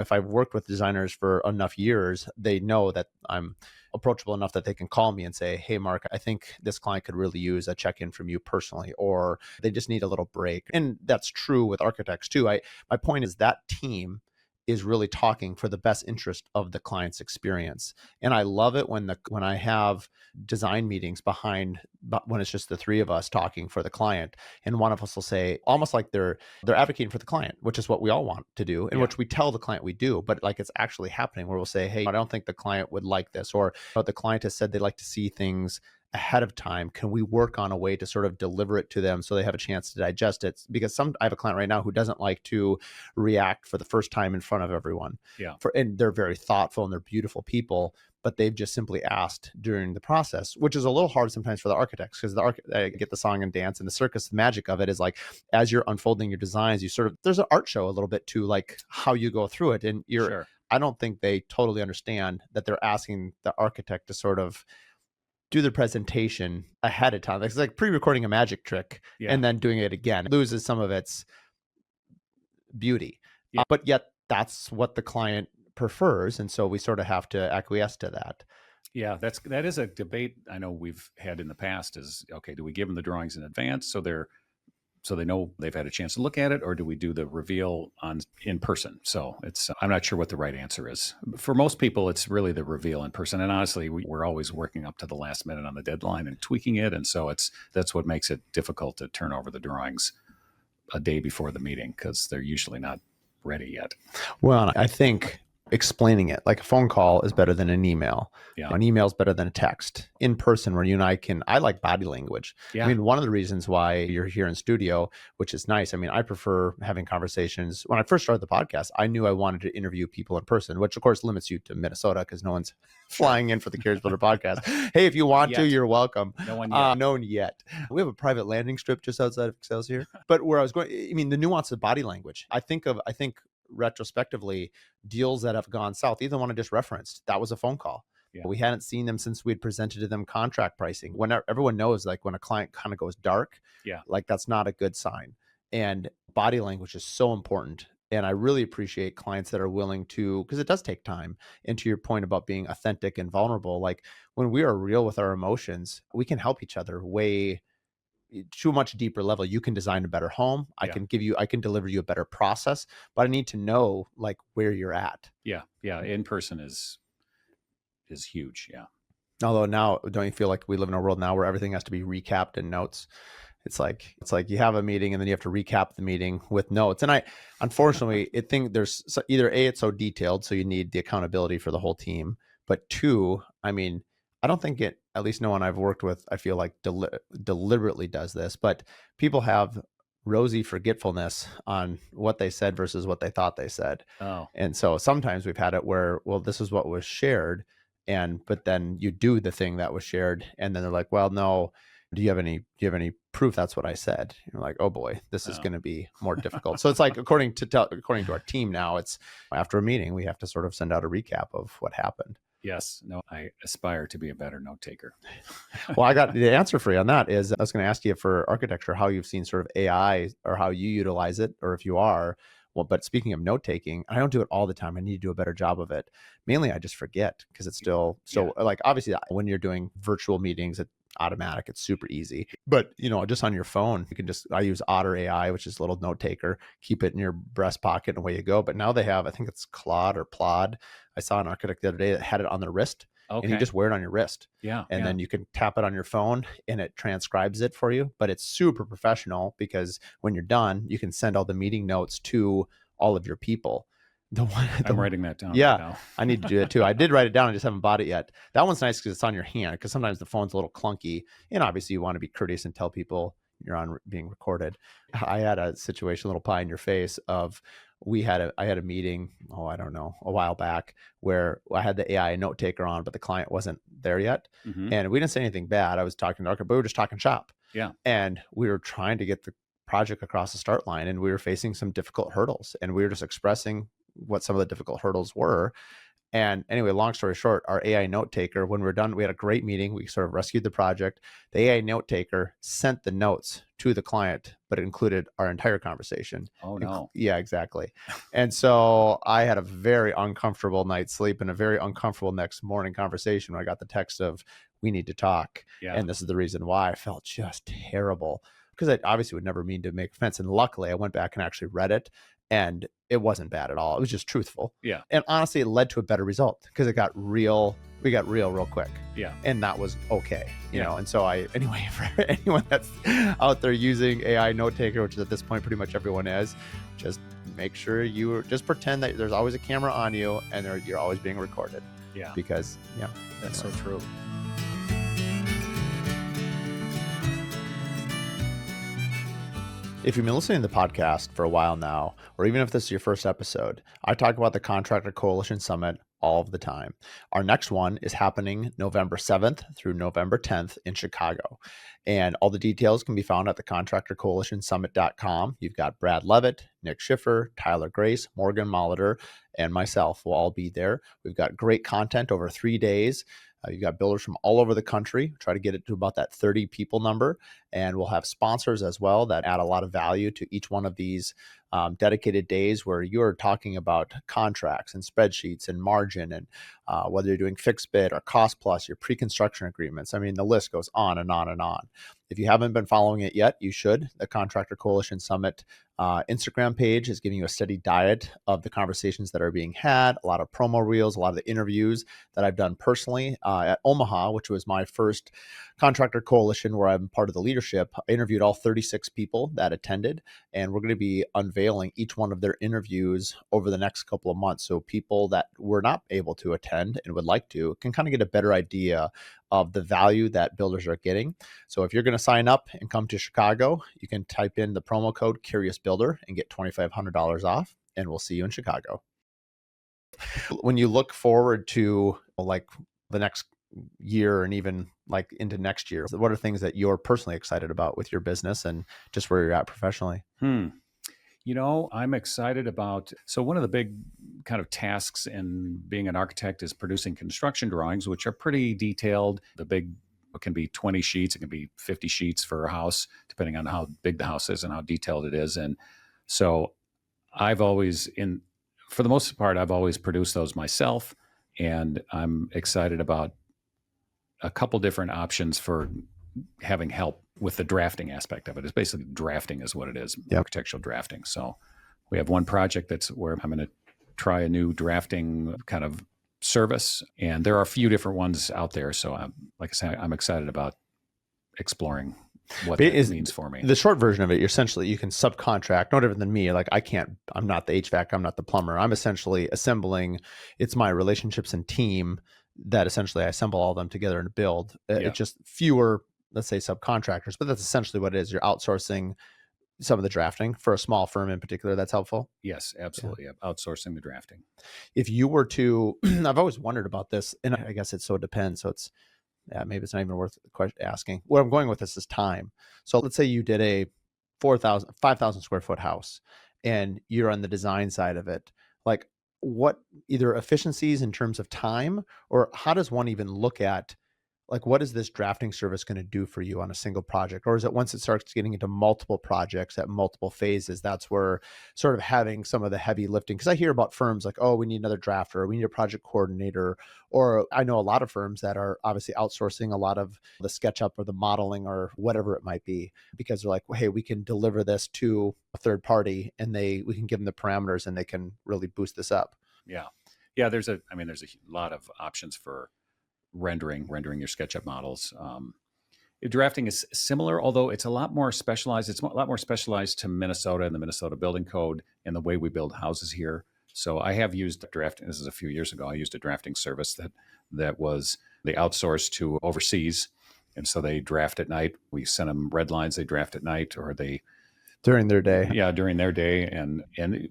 if I've worked with designers for enough years, they know that I'm approachable enough that they can call me and say, hey, Mark, I think this client could really use a check-in from you personally, or they just need a little break. And that's true with architects too. My point is that team is really talking for the best interest of the client's experience. And I love it when I have design meetings when it's just the three of us talking for the client, and one of us will say almost like they're advocating for the client, which is what we all want to do, and Yeah. which we tell the client we do, but like it's actually happening where we'll say, hey, I don't think the client would like this, or the client has said they like to see things ahead of time. Can we work on a way to sort of deliver it to them so they have a chance to digest it? Because I have a client right now who doesn't like to react for the first time in front of everyone. Yeah. And they're very thoughtful and they're beautiful people, but they've just simply asked during the process, which is a little hard sometimes for the architects, because I get the song and dance and the circus. The magic of it is like, as you're unfolding your designs, there's an art show a little bit to like how you go through it. And Sure. I don't think they totally understand that they're asking the architect to sort of do the presentation ahead of time. It's like pre-recording a magic trick and then doing it again. It loses some of its beauty. Yeah. But yet that's what the client prefers. And so we sort of have to acquiesce to that. Yeah, that is a debate I know we've had in the past is, okay, do we give them the drawings in advance so they know they've had a chance to look at it, or do we do the reveal in person? So I'm not sure what the right answer is. For most people, it's really the reveal in person. And honestly, we're always working up to the last minute on the deadline and tweaking it. And so that's what makes it difficult to turn over the drawings a day before the meeting, because they're usually not ready yet. Well, I think explaining it like a phone call is better than an email. Yeah. An email is better than a text. In person, where you and I like body language. Yeah. I mean, one of the reasons why you're here in studio, which is nice. I mean, I prefer having conversations. When I first started the podcast, I knew I wanted to interview people in person, which of course limits you to Minnesota because no one's flying in for the Curious Builder podcast. Hey, if you want to, you're welcome. No one yet. No one yet. We have a private landing strip just outside of Excelsior. But where I was going, I mean, the nuance of body language. I think retrospectively, deals that have gone south, either one I just referenced, that was a phone call. Yeah. We hadn't seen them since we'd presented to them contract pricing. When everyone knows, like when a client kind of goes dark, like that's not a good sign. And body language is so important. And I really appreciate clients that are willing to, because it does take time. And to your point about being authentic and vulnerable, like when we are real with our emotions, we can help each other way to a much deeper level. You can design a better home. I can deliver you a better process, but I need to know like where you're at. Yeah. In person is huge. Yeah. Although now, don't you feel like we live in a world now where everything has to be recapped in notes? It's like you have a meeting and then you have to recap the meeting with notes. And I, unfortunately, I think there's either A, it's so detailed, so you need the accountability for the whole team. But two, I mean, I don't think it, at least no one I've worked with, I feel like deliberately does this, but people have rosy forgetfulness on what they said versus what they thought they said. Oh, And so sometimes we've had it where, well, this is what was shared. But then you do the thing that was shared. And then they're like, well, no, do you have any proof that's what I said? You're like, oh boy, this is oh. going to be more difficult. So it's like, according to our team now, it's after a meeting, we have to sort of send out a recap of what happened. Yes. No, I aspire to be a better note taker. Well, I got the answer for you on that. Is I was going to ask you for architecture, how you've seen sort of AI or how you utilize it, or if you are. Well, but speaking of note taking, I don't do it all the time. I need to do a better job of it. Mainly, I just forget because it's still so like, obviously when you're doing virtual meetings, it's automatic. It's super easy. But just on your phone, you can I use Otter AI, which is a little note taker. Keep it in your breast pocket and away you go. But now they have, I think it's Claude or Plod. I saw an architect the other day that had it on their wrist. And you Okay. just wear it on your wrist. Yeah. And then you can tap it on your phone and it transcribes it for you. But it's super professional because when you're done, you can send all the meeting notes to all of your people. I'm writing that down. Yeah, right now. I need to do it too. I did write it down. I just haven't bought it yet. That one's nice because it's on your hand, because sometimes the phone's a little clunky. And obviously you want to be courteous and tell people you're on being recorded. I had a situation, a little pie in your face of, I had a meeting, I don't know, a while back, where I had the AI note taker on, but the client wasn't there yet. Mhm. And we didn't say anything bad. I was talking to architect, but we were just talking shop. Yeah. And we were trying to get the project across the start line, and we were facing some difficult hurdles, and we were just expressing what some of the difficult hurdles were. And anyway, long story short, our AI note taker, when we're done, we had a great meeting. We sort of rescued the project. The AI note taker sent the notes to the client, but it included our entire conversation. Oh no. Yeah, exactly. And so I had a very uncomfortable night's sleep and a very uncomfortable next morning conversation when I got the text of, we need to talk. Yeah. And this is the reason why. I felt just terrible, because I obviously would never mean to make offense. And luckily I went back and actually read it, and it wasn't bad at all. It was just truthful. Yeah. And honestly, it led to a better result because it got real. We got real quick. Yeah. And that was okay. You Yeah. know, and so anyway, for anyone that's out there using AI note taker, which is at this point pretty much everyone is, just make sure just pretend that there's always a camera on you and you're always being recorded. Yeah. Because That's so true. If you've been listening to the podcast for a while now, or even if this is your first episode, I talk about the Contractor Coalition Summit all of the time. Our next one is happening November 7th through November 10th in Chicago. And all the details can be found at the contractorcoalitionsummit.com. You've got Brad Levitt, Nick Schiffer, Tyler Grace, Morgan Molitor, and myself will all be there. We've got great content over 3 days. You've got builders from all over the country. Try to get it to about that 30 people number. And we'll have sponsors as well that add a lot of value to each one of these dedicated days, where you're talking about contracts and spreadsheets and margin, and whether you're doing fixed bid or cost plus, your pre-construction agreements. I mean, the list goes on and on and on. If you haven't been following it yet, you should. The Contractor Coalition Summit Instagram page is giving you a steady diet of the conversations that are being had, a lot of promo reels, a lot of the interviews that I've done personally at Omaha, which was my first Contractor Coalition where I'm part of the leadership. I interviewed all 36 people that attended, and we're going to be unveiling each one of their interviews over the next couple of months. So people that were not able to attend and would like to can kind of get a better idea of the value that builders are getting. So if you're going to sign up and come to Chicago, you can type in the promo code Curious Builder and get $2,500 off, and we'll see you in Chicago. When you look forward to like the next year and even like into next year, what are things that you're personally excited about with your business and just where you're at professionally? I'm excited about, so one of the big kind of tasks in being an architect is producing construction drawings, which are pretty detailed. The big, it can be 20 sheets, it can be 50 sheets for a house, depending on how big the house is and how detailed it is. And so for the most part, I've always produced those myself. And I'm excited about a couple different options for having help with the drafting aspect of it. It's basically drafting is what it is, architectural drafting. So we have one project that's where I'm going to try a new drafting kind of service. And there are a few different ones out there. So like I say, I'm excited about exploring what But that is means for me. the short version of it, you're essentially you can subcontract, no different than me. Like I'm not the HVAC, I'm not the plumber. I'm essentially assembling. It's my relationships and team that essentially I assemble all of them together and build. Yeah. It's just fewer, let's say, subcontractors, but that's essentially what it is. You're outsourcing some of the drafting for a small firm in particular. That's helpful. Yes, Yeah. absolutely. Outsourcing the drafting. If you were to, I've always wondered about this, and I guess it so depends. So it's, yeah, maybe it's not even worth asking. Where I'm going with this is time. So let's say you did a 5,000 square foot house and you're on the design side of it. Like, what either efficiencies in terms of time, or how does one even look at, like, what is this drafting service going to do for you on a single project? Or is it once it starts getting into multiple projects at multiple phases, that's where sort of having some of the heavy lifting? Because I hear about firms like, oh, we need another drafter, or we need a project coordinator. Or I know a lot of firms that are obviously outsourcing a lot of the SketchUp or the modeling or whatever it might be, because they're like, well, hey, we can deliver this to a third party and we can give them the parameters and they can really boost this up. Yeah. Yeah. There's a lot of options for rendering your SketchUp models. Drafting is similar, although it's a lot more specialized. It's a lot more specialized to Minnesota and the Minnesota Building Code and the way we build houses here. So I have used drafting. This is a few years ago. I used a drafting service that was they outsourced to overseas, and so they draft at night. We send them red lines. They draft at night, or they During their day. during their day, and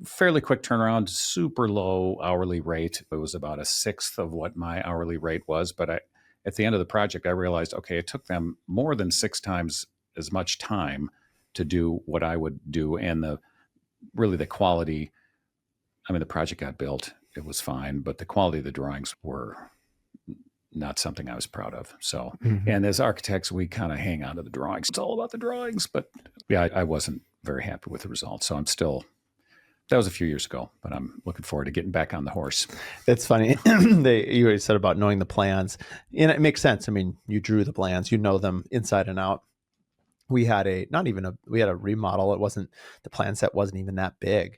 fairly quick turnaround. Super low hourly rate. It was about a sixth of what my hourly rate was, but at the end of the project, I realized, okay, it took them more than 6 times as much time to do what I would do. And the quality, the project got built, it was fine, but the quality of the drawings were not something I was proud of. So, and as architects, we kind of hang on to the drawings. It's all about the drawings, but yeah, I wasn't very happy with the results. So that was a few years ago, but I'm looking forward to getting back on the horse. It's funny. You already said about knowing the plans, and it makes sense. I mean, you drew the plans, you know them inside and out. We had a remodel. It wasn't, the plan set wasn't even that big.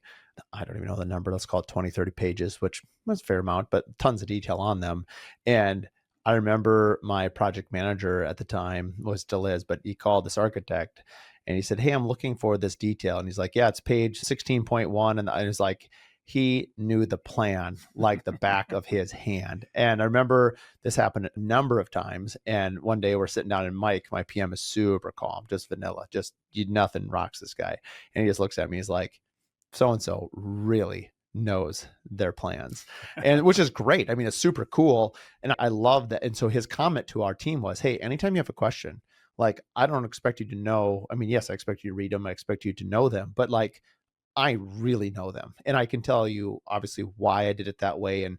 I don't even know the number. Let's call it 20, 30 pages, which was a fair amount, but tons of detail on them. And I remember my project manager at the time, still is, but he called this architect and he said, hey, I'm looking for this detail. And he's like, yeah, it's page 16.1. And I was like, he knew the plan like the back of his hand. And I remember this happened a number of times. And one day we're sitting down and Mike, my PM, is super calm, just vanilla, just nothing rocks this guy. And he just looks at me. He's like, so-and-so really knows their plans, and which is great. I mean, it's super cool. And I love that. And so his comment to our team was, hey, anytime you have a question, like, I don't expect you to know. I mean, yes, I expect you to read them. I expect you to know them, but like, I really know them. And I can tell you obviously why I did it that way. And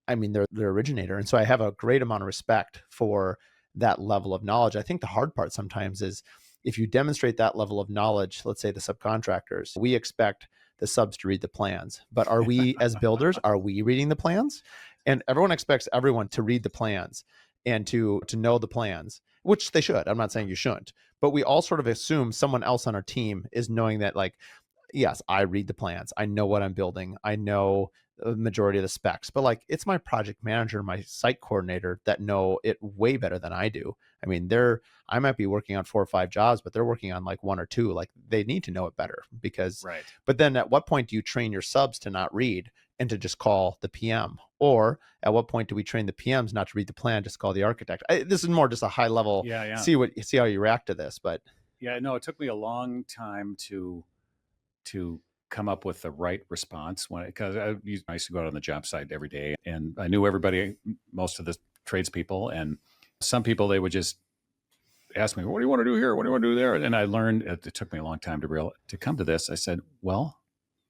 I mean, they're the originator. And so I have a great amount of respect for that level of knowledge. I think the hard part sometimes is if you demonstrate that level of knowledge, let's say the subcontractors, we expect the subs to read the plans, but are we as builders, are we reading the plans? And everyone expects everyone to read the plans and to know the plans, which they should. I'm not saying you shouldn't, but we all sort of assume someone else on our team is knowing that, like, yes, I read the plans. I know what I'm building. I know the majority of the specs, but like, it's my project manager, my site coordinator that know it way better than I do. I mean, I might be working on 4 or 5 jobs, but they're working on like 1 or 2. Like, they need to know it better because, right. But then at what point do you train your subs to not read and to just call the PM? Or at what point do we train the PMs not to read the plan, just call the architect? This is more just a high level, Yeah. see how you react to this. But yeah, no, it took me a long time to come up with the right response because I used to go out on the job site every day and I knew everybody, most of the tradespeople, and some people, they would just ask me, what do you want to do here? What do you want to do there? And I learned, it took me a long time to come to this. I said, well,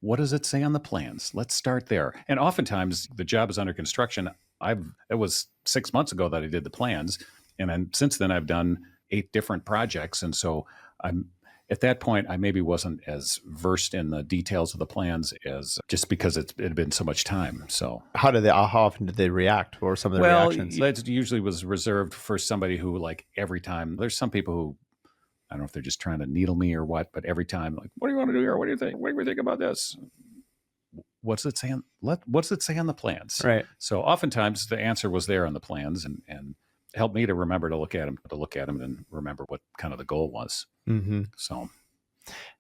what does it say on the plans? Let's start there. And oftentimes the job is under construction. It was 6 months ago that I did the plans. And then since then I've done 8 different projects. And so at that point, I maybe wasn't as versed in the details of the plans as just because it had been so much time. So how often did they react? What were some of the reactions? That usually was reserved for somebody who, like, every time, there's some people who, I don't know if they're just trying to needle me or what, but every time, like, what do you want to do here? What do you think? What do you think about this? What's it saying? What's it say on the plans? Right. So oftentimes the answer was there on the plans, and helped me to remember to look at them and remember what kind of the goal was. Mm-hmm. So,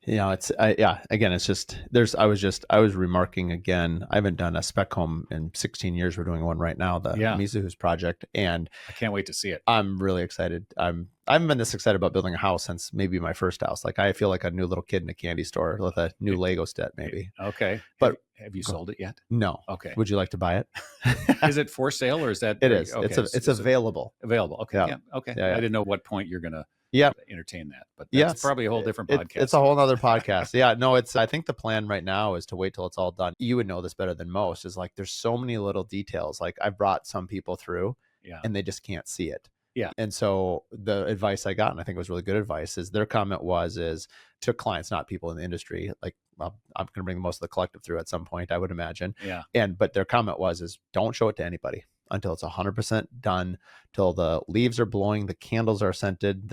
again, it's just, I was remarking again, I haven't done a spec home in 16 years. We're doing one right now, the Mizuhu's project. And I can't wait to see it. I'm really excited. I haven't been this excited about building a house since maybe my first house. Like I feel like a new little kid in a candy store with a new Lego set, maybe. Okay. But have you sold it yet? No. Okay. Would you like to buy it? Is it for sale or is that? It is. Okay. It's available. Available. Okay. Yeah. Yeah. Okay. Yeah. I didn't know what point you're going to entertain that, but that's probably a whole different podcast. It's a whole other podcast. Yeah, no, I think the plan right now is to wait till it's all done. You would know this better than most, is like, there's so many little details. Like I've brought some people through and they just can't see it. Yeah. And so the advice I got, and I think it was really good advice, is their comment is to clients, not people in the industry. Like, well, I'm going to bring most of the collective through at some point, I would imagine. Yeah. But their comment is don't show it to anybody until it's 100% done, till the leaves are blowing, the candles are scented,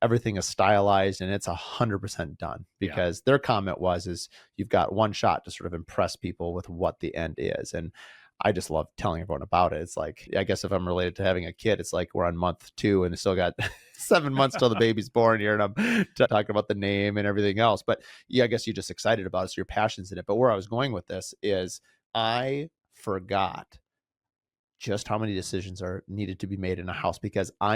everything is stylized, and it's 100% done. Because their comment is you've got one shot to sort of impress people with what the end is. And I just love telling everyone about it. It's like, I guess if I'm related to having a kid, it's like we're on month 2 and still got 7 months till the baby's born here, and I'm talking about the name and everything else. But yeah, I guess you're just excited about it, so your passion's in it. But where I was going with this is I forgot just how many decisions are needed to be made in a house, because I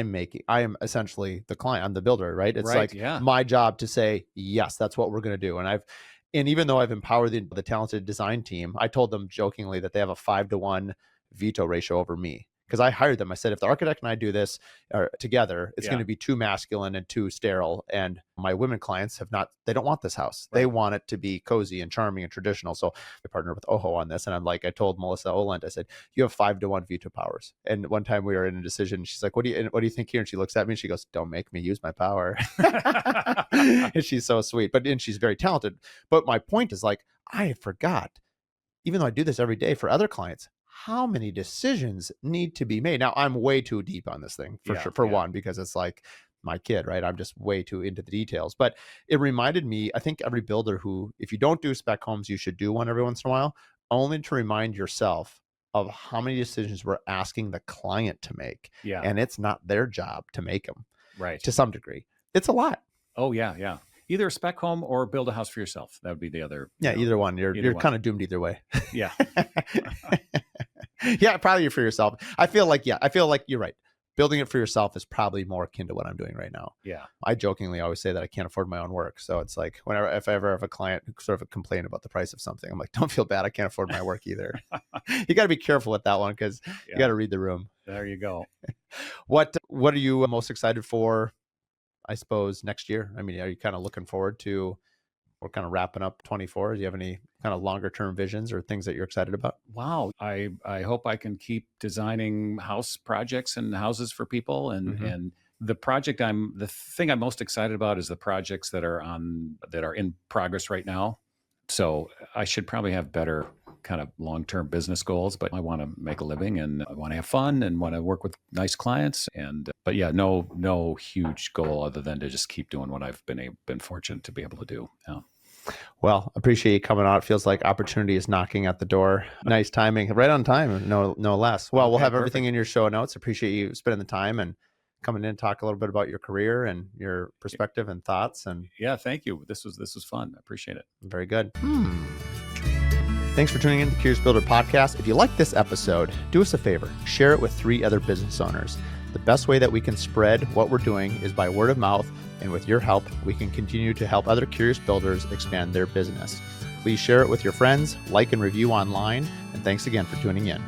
am essentially the client. I'm the builder, right? It's my job to say, yes, that's what we're going to do. And even though I've empowered the talented design team, I told them jokingly that they have a 5-to-1 veto ratio over me. Because I hired them. I said, if the architect and I do this together, it's going to be too masculine and too sterile. And my women clients they don't want this house. Right. They want it to be cozy and charming and traditional. So I partnered with OHO on this. And I told Melissa Oland, I said, you have 5-to-1 veto powers. And one time we were in a decision. She's like, what do you think here? And she looks at me and she goes, don't make me use my power. And she's so sweet. And she's very talented. But my point is, like, I forgot, even though I do this every day for other clients, how many decisions need to be made. Now, I'm way too deep on this thing for sure, one, because it's like my kid, right? I'm just way too into the details. But it reminded me, I think every builder who, if you don't do spec homes, you should do one every once in a while, only to remind yourself of how many decisions we're asking the client to make. Yeah. And it's not their job to make them. Right. To some degree. It's a lot. Oh, yeah. Yeah. Either a spec home or build a house for yourself. That would be the other. Yeah, either one. You're kind of doomed either way. Yeah. Yeah, probably for yourself. I feel like you're right. Building it for yourself is probably more akin to what I'm doing right now. Yeah. I jokingly always say that I can't afford my own work. So it's like, if I ever have a client who sort of complain about the price of something, I'm like, don't feel bad. I can't afford my work either. You got to be careful with that one, because you got to read the room. There you go. What are you most excited for, I suppose, next year? I mean, are you kind of looking forward to, we're kind of wrapping up 24. Do you have any kind of longer term visions or things that you're excited about? Wow. I hope I can keep designing house projects and houses for people. And the thing I'm most excited about is the projects that are in progress right now. So I should probably have better kind of long-term business goals, but I want to make a living and I want to have fun and want to work with nice clients. But yeah, no huge goal other than to just keep doing what I've been fortunate to be able to do. Yeah. Well, appreciate you coming out. It feels like opportunity is knocking at the door. Nice timing, right on time, no less. Well, we'll have everything in your show notes. Appreciate you spending the time and coming in and talk a little bit about your career and your perspective and thoughts. And yeah, thank you. This was fun. I appreciate it. Very good. Thanks for tuning in to the Curious Builder podcast. If you like this episode, do us a favor, share it with 3 other business owners. The best way that we can spread what we're doing is by word of mouth, and with your help, we can continue to help other curious builders expand their business. Please share it with your friends, like and review online, and thanks again for tuning in.